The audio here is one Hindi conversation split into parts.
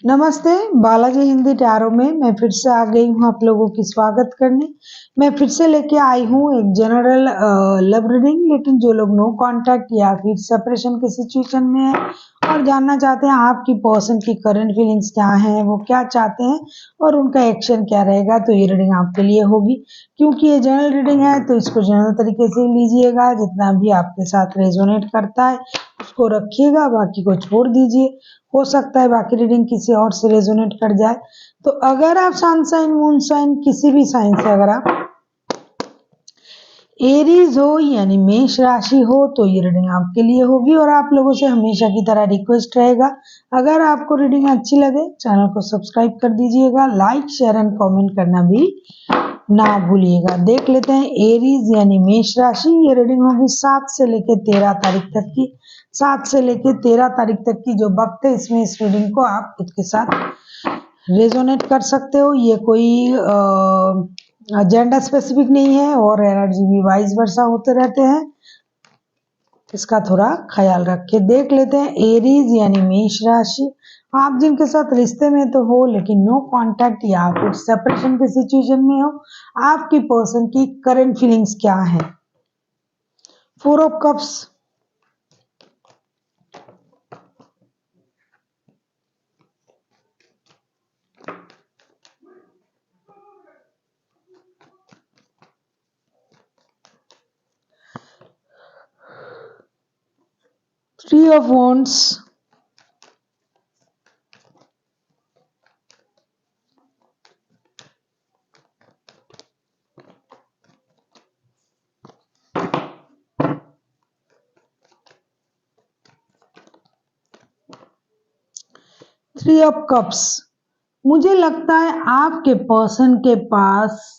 नमस्ते, बालाजी हिंदी टैरो में मैं फिर से आ गई हूँ आप लोगों की स्वागत करने। मैं फिर से लेके आई हूँ एक जनरल लव रीडिंग, लेकिन जो लोग नो कांटेक्ट या फिर सेपरेशन के सिचुएशन में है और जानना चाहते हैं आपकी पर्सन की करंट फीलिंग्स क्या हैं, वो क्या चाहते हैं और उनका एक्शन क्या रहेगा, तो ये रीडिंग आपके लिए होगी। क्योंकि ये जनरल रीडिंग है तो इसको जनरल तरीके से लीजिएगा, जितना भी आपके साथ रेजोनेट करता है उसको रखिएगा, बाकी को छोड़ दीजिए। हो सकता है बाकी रीडिंग किसी और से रेजोनेट कर जाए। तो अगर आप सन साइन, मून साइन, किसी भी साइन से अगर आप एरीज हो यानी मेष राशि हो तो ये रीडिंग आपके लिए होगी। और आप लोगों से हमेशा की तरह रिक्वेस्ट रहेगा, अगर आपको रीडिंग अच्छी लगे चैनल को सब्सक्राइब कर दीजिएगा, लाइक शेयर एंड कमेंट करना भी ना भूलिएगा। देख लेते हैं एरीज यानी मेष राशि, ये रीडिंग होगी 7 से लेकर 13 तारीख तक की। 7 से लेकर 13 तारीख तक की जो वक्त है, इसमें इस रीडिंग को आप खुद के साथ रेजोनेट कर सकते हो। ये कोई जेंडर स्पेसिफिक नहीं है और एनर्जी भी वाइस वर्सा होते रहते हैं, इसका थोड़ा ख्याल रखें। देख लेते हैं एरीज यानी मेष राशि, आप जिनके साथ रिश्ते में तो हो लेकिन नो कांटेक्ट या फिर सेपरेशन के सिचुएशन में हो, आपकी पर्सन की करंट फीलिंग्स क्या है। 4 of cups, 3 of wands, 3 of cups. मुझे लगता है आपके पर्सन के पास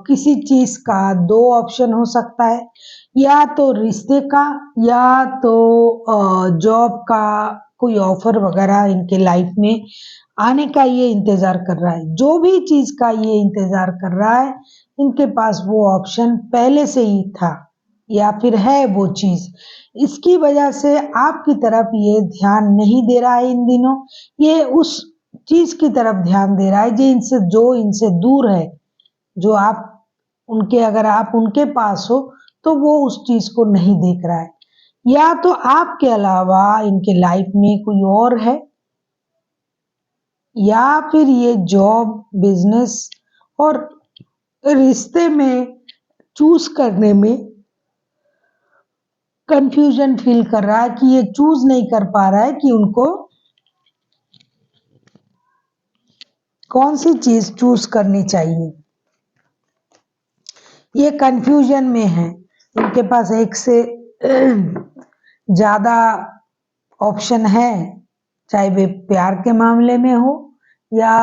किसी चीज का 2 ऑप्शन हो सकता है, या तो रिश्ते का या तो जॉब का कोई ऑफर वगैरह इनके लाइफ में आने का ये इंतजार कर रहा है। जो भी चीज का ये इंतजार कर रहा है, इनके पास वो ऑप्शन पहले से ही था या फिर है वो चीज। इसकी वजह से आपकी तरफ ये ध्यान नहीं दे रहा है इन दिनों, ये उस चीज की तरफ ध्यान दे रहा है जो इनसे दूर है। जो आप उनके, अगर आप उनके पास हो तो वो उस चीज को नहीं देख रहा है, या तो आपके अलावा इनके लाइफ में कोई और है, या फिर ये जॉब, बिजनेस और रिश्ते में चूज करने में कंफ्यूजन फील कर रहा है कि ये चूज नहीं कर पा रहा है कि उनको कौन सी चीज चूज करनी चाहिए। ये कंफ्यूजन में है, उनके पास एक से ज्यादा ऑप्शन है, चाहे वे प्यार के मामले में हो या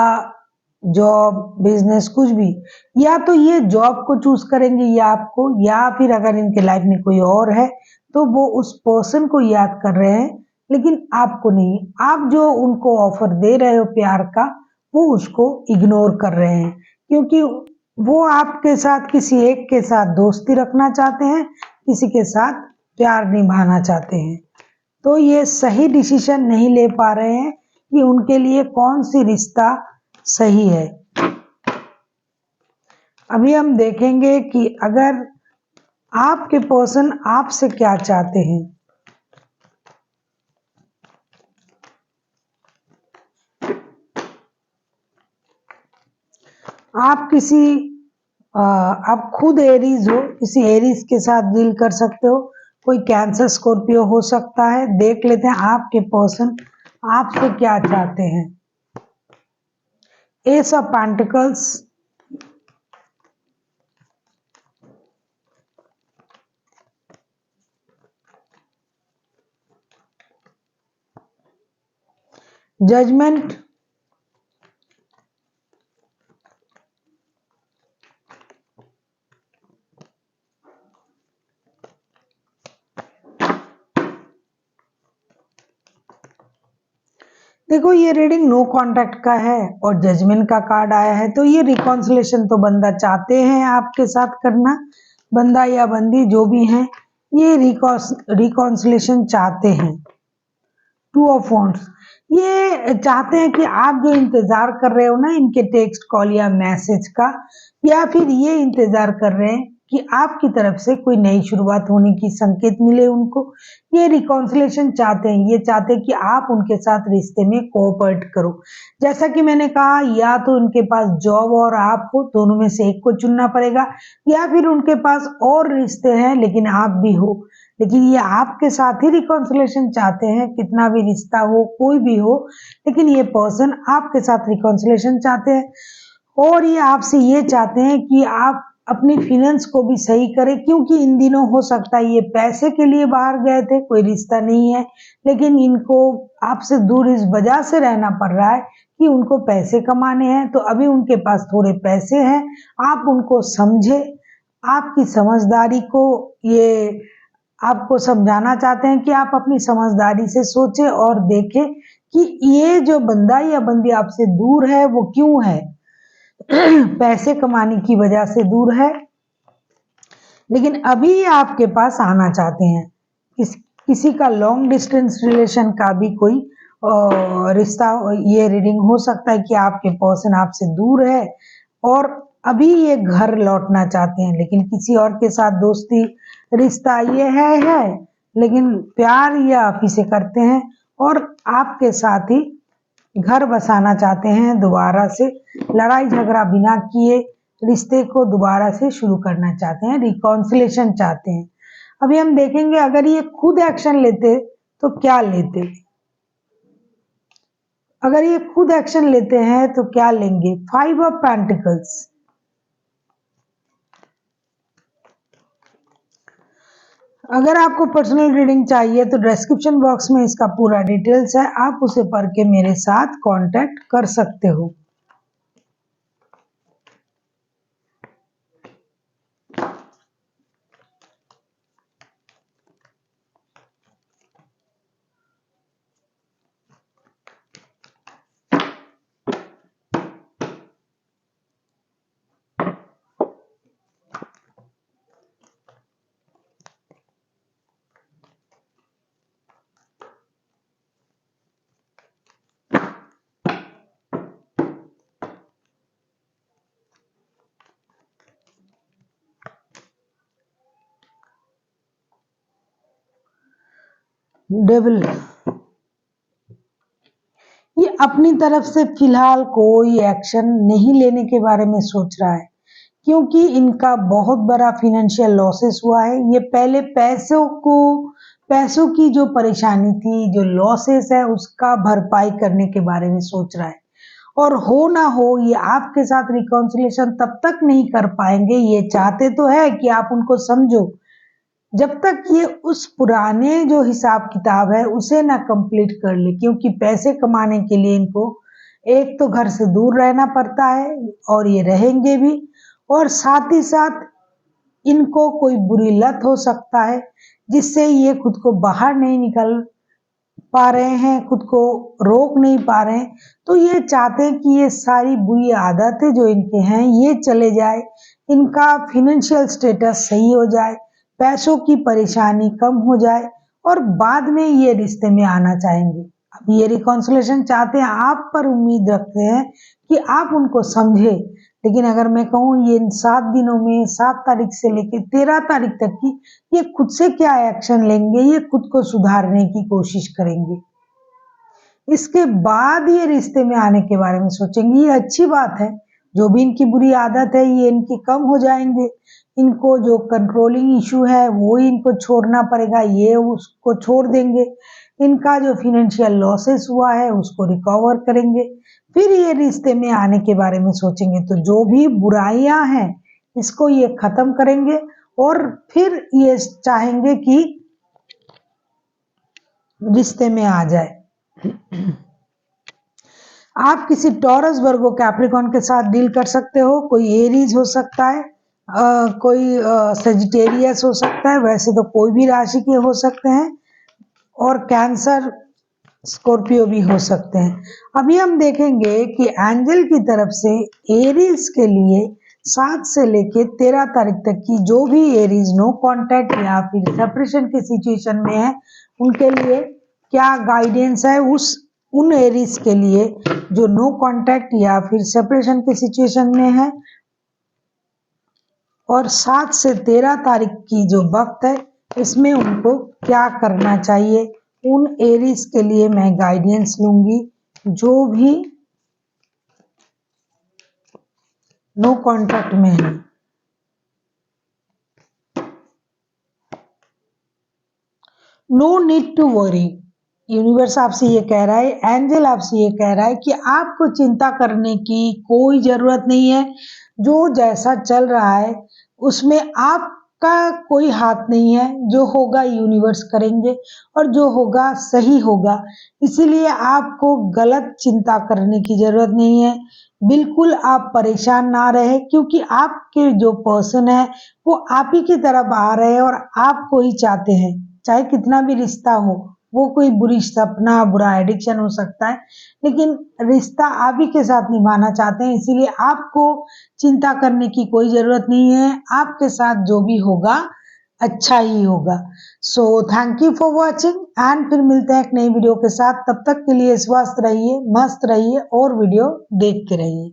जॉब, बिजनेस, कुछ भी। या तो ये जॉब को चूज करेंगे या आपको, या फिर अगर इनके लाइफ में कोई और है तो वो उस पर्सन को याद कर रहे हैं लेकिन आपको नहीं। आप जो उनको ऑफर दे रहे हो प्यार का, वो उसको इग्नोर कर रहे हैं, क्योंकि वो आपके साथ किसी एक के साथ दोस्ती रखना चाहते हैं, किसी के साथ प्यार निभाना चाहते हैं। तो ये सही डिसीजन नहीं ले पा रहे हैं कि उनके लिए कौन सी रिश्ता सही है। अभी हम देखेंगे कि अगर आपके पर्सन आपसे क्या चाहते हैं। आप किसी आप खुद एरीज हो, किसी एरीज के साथ डील कर सकते हो, कोई कैंसर, स्कॉर्पियो हो सकता है। देख लेते हैं आपके पर्सन आपसे क्या चाहते हैं। एस ऑफ पेंटिकल्स, जजमेंट, देखो ये रीडिंग नो कांटेक्ट का है और जजमेंट का कार्ड आया है, तो ये रिकॉन्सिलेशन तो बंदा चाहते हैं आपके साथ करना, बंदा या बंदी जो भी हैं ये रिकॉन्सिलेशन चाहते हैं। टू ऑफ वॉन्ड्स, ये चाहते हैं कि आप जो इंतजार कर रहे हो ना इनके टेक्स्ट कॉल या मैसेज का, या फिर ये इंतजार कर रहे हैं कि आपकी तरफ से कोई नई शुरुआत होने की संकेत मिले उनको। ये रिकॉन्सिलेशन चाहते हैं, ये चाहते हैं कि आप उनके साथ रिश्ते में कोऑपरेट करो। जैसा कि मैंने कहा, या तो उनके पास जॉब और आप हो, दोनों में से एक को चुनना पड़ेगा, या फिर उनके पास और रिश्ते हैं लेकिन आप भी हो, लेकिन ये आपके साथ ही रिकॉन्सिलेशन चाहते हैं। कितना भी रिश्ता हो, कोई भी हो, लेकिन ये पर्सन आपके साथ रिकॉन्सिलेशन चाहते हैं। और ये आपसे ये चाहते हैं कि आप अपनी फिनेंस को भी सही करें, क्योंकि इन दिनों हो सकता है ये पैसे के लिए बाहर गए थे, कोई रिश्ता नहीं है, लेकिन इनको आपसे दूर इस वजह से रहना पड़ रहा है कि उनको पैसे कमाने हैं। तो अभी उनके पास थोड़े पैसे हैं, आप उनको समझे, आपकी समझदारी को ये आपको समझाना चाहते हैं कि आप अपनी समझदारी से सोचें और देखें कि ये जो बंदा या बंदी आपसे दूर है वो क्यों है। पैसे कमाने की वजह से दूर है, लेकिन अभी ये आपके पास आना चाहते हैं। किसी का लॉन्ग डिस्टेंस रिलेशन का भी कोई रिश्ता, ये रीडिंग हो सकता है कि आपके पर्सन आपसे दूर है और अभी ये घर लौटना चाहते हैं, लेकिन किसी और के साथ दोस्ती रिश्ता ये है, लेकिन प्यार ये आप ही से करते हैं और आपके साथ ही घर बसाना चाहते हैं। दोबारा से लड़ाई झगड़ा बिना किए रिश्ते को दोबारा से शुरू करना चाहते हैं, रिकॉन्सिलेशन चाहते हैं। अभी हम देखेंगे अगर ये खुद एक्शन लेते तो क्या लेते। अगर ये खुद एक्शन लेते हैं तो क्या लेंगे। 5 ऑफ पेंटिकल्स। अगर आपको पर्सनल रीडिंग चाहिए तो डिस्क्रिप्शन बॉक्स में इसका पूरा डिटेल्स है, आप उसे पढ़ के मेरे साथ कांटेक्ट कर सकते हो। डेविल, ये अपनी तरफ से फिलहाल कोई एक्शन नहीं लेने के बारे में सोच रहा है, क्योंकि इनका बहुत बड़ा फाइनेंशियल लॉसेस हुआ है। ये पहले पैसों की जो परेशानी थी, जो लॉसेस है, उसका भरपाई करने के बारे में सोच रहा है। और हो ना हो, ये आपके साथ रिकॉन्सिलेशन तब तक नहीं कर पाएंगे। ये चाहते तो है कि आप उनको समझो, जब तक ये उस पुराने जो हिसाब किताब है उसे ना कंप्लीट कर ले, क्योंकि पैसे कमाने के लिए इनको एक तो घर से दूर रहना पड़ता है और ये रहेंगे भी, और साथ ही साथ इनको कोई बुरी लत हो सकता है जिससे ये खुद को बाहर नहीं निकल पा रहे हैं, खुद को रोक नहीं पा रहे हैं। तो ये चाहते हैं कि ये सारी बुरी आदतें जो इनके हैं ये चले जाए, इनका फाइनेंशियल स्टेटस सही हो जाए, पैसों की परेशानी कम हो जाए और बाद में ये रिश्ते में आना चाहेंगे। अब ये रिकॉन्सिलेशन चाहते हैं, आप पर उम्मीद रखते हैं कि आप उनको समझे। लेकिन अगर मैं कहूँ ये 7 दिनों में 7 तारीख से लेकर 13 तारीख तक की ये खुद से क्या एक्शन लेंगे, ये खुद को सुधारने की कोशिश करेंगे। इसके बाद ये रिश्ते में आने के बारे में सोचेंगे। ये अच्छी बात है, जो भी इनकी बुरी आदत है ये इनकी कम हो जाएंगे। इनको जो कंट्रोलिंग इशू है वो ही इनको छोड़ना पड़ेगा, ये उसको छोड़ देंगे। इनका जो फाइनेंशियल लॉसेस हुआ है उसको रिकवर करेंगे, फिर ये रिश्ते में आने के बारे में सोचेंगे। तो जो भी बुराइयां हैं इसको ये खत्म करेंगे और फिर ये चाहेंगे कि रिश्ते में आ जाए। आप किसी टॉरस, वर्गो, कैप्रिकॉर्न के साथ डील कर सकते हो। कोई एरीज हो सकता है, कोई सेजिटेरियस हो सकता है, वैसे तो कोई भी राशि के हो सकते हैं, और कैंसर, स्कॉर्पियो भी हो सकते हैं। अभी हम देखेंगे कि एंजल की तरफ से एरीज के लिए 7 से लेके 13 तारीख तक की जो भी एरीज नो कांटेक्ट या फिर सेपरेशन की सिचुएशन में है उनके लिए क्या गाइडेंस है उन एरीज के लिए जो नो कांटेक्ट या फिर सेपरेशन की सिचुएशन में है। और 7 से 13 तारीख की जो वक्त है इसमें उनको क्या करना चाहिए, उन एरीज के लिए मैं गाइडेंस लूंगी जो भी नो कांटेक्ट में है। No need to worry, universe आपसे ये कह रहा है, एंजल आपसे ये कह रहा है कि आपको चिंता करने की कोई जरूरत नहीं है। जो जैसा चल रहा है उसमें आपका कोई हाथ नहीं है, जो होगा यूनिवर्स करेंगे और जो होगा सही होगा। इसीलिए आपको गलत चिंता करने की जरूरत नहीं है। बिल्कुल आप परेशान ना रहे, क्योंकि आपके जो पर्सन है वो आप ही की तरफ आ रहे हैं और आपको ही चाहते हैं। चाहे कितना भी रिश्ता हो, वो कोई बुरी सपना बुरा एडिक्शन हो सकता है, लेकिन रिश्ता आप ही के साथ निभाना चाहते हैं। इसीलिए आपको चिंता करने की कोई जरूरत नहीं है। आपके साथ जो भी होगा अच्छा ही होगा। So thank you for watching and फिर मिलते हैं एक नई वीडियो के साथ। तब तक के लिए स्वस्थ रहिए, मस्त रहिए और वीडियो देखते रहिए।